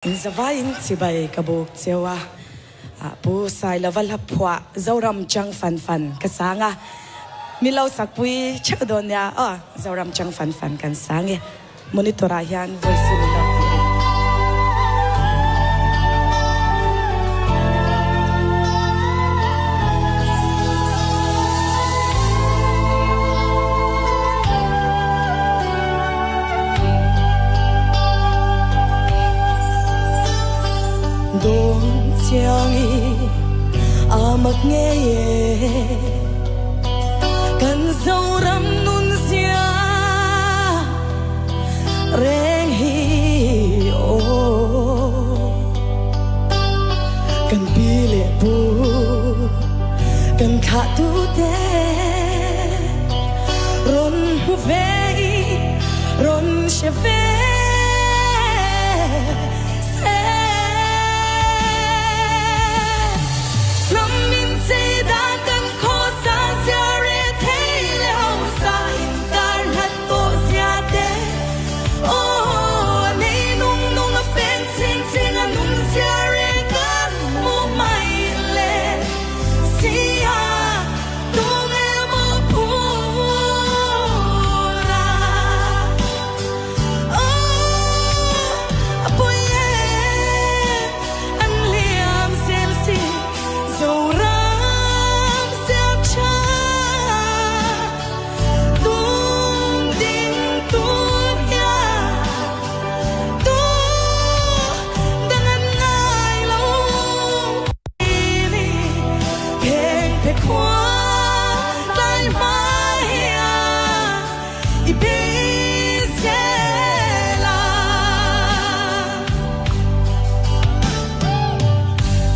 Zavain sibai kabuk cewa pu sai laval hapwa zoram chang fan kasanga milau sakpui chadonya zoram chang fan kan sange monitora hian voice milau Don changi amak nghe kan zoram nun sia reng hi o kan pile pu kan kha tu te ron vei ron cheve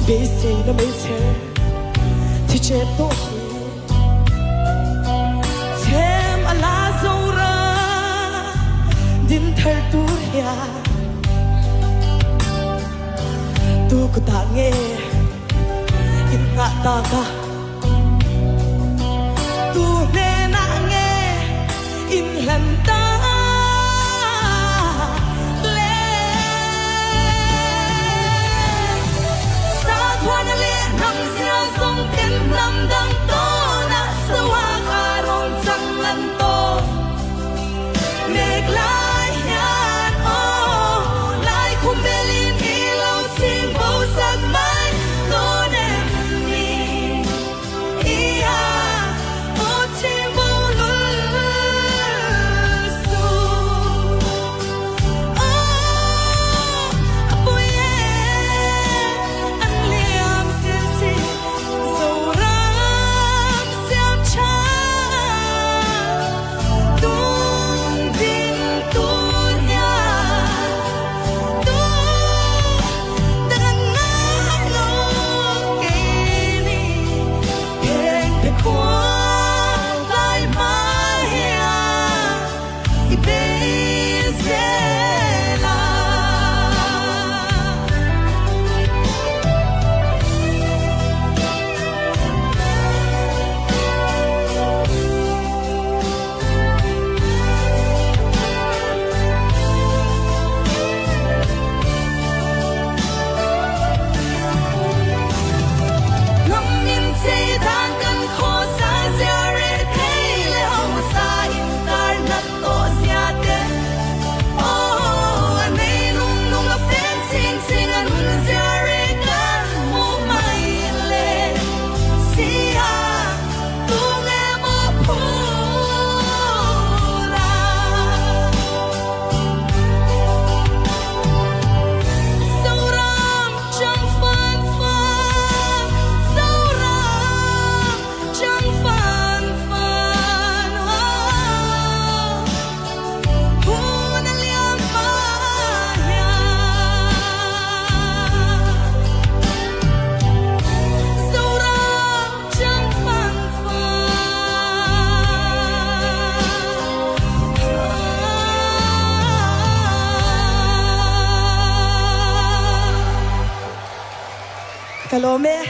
Bese na mấy thế thì chết tôi thêm ala zora din thar tu ya tu ko ta nghe in nga ta ka tu ne na nghe in lan ta Nam dang to na sawa karon sang lanto meg lai yan lai khum belin ilaw sing bo sag mai no nem ni iya o chim bo lu su apoye an liam sin sin Kalome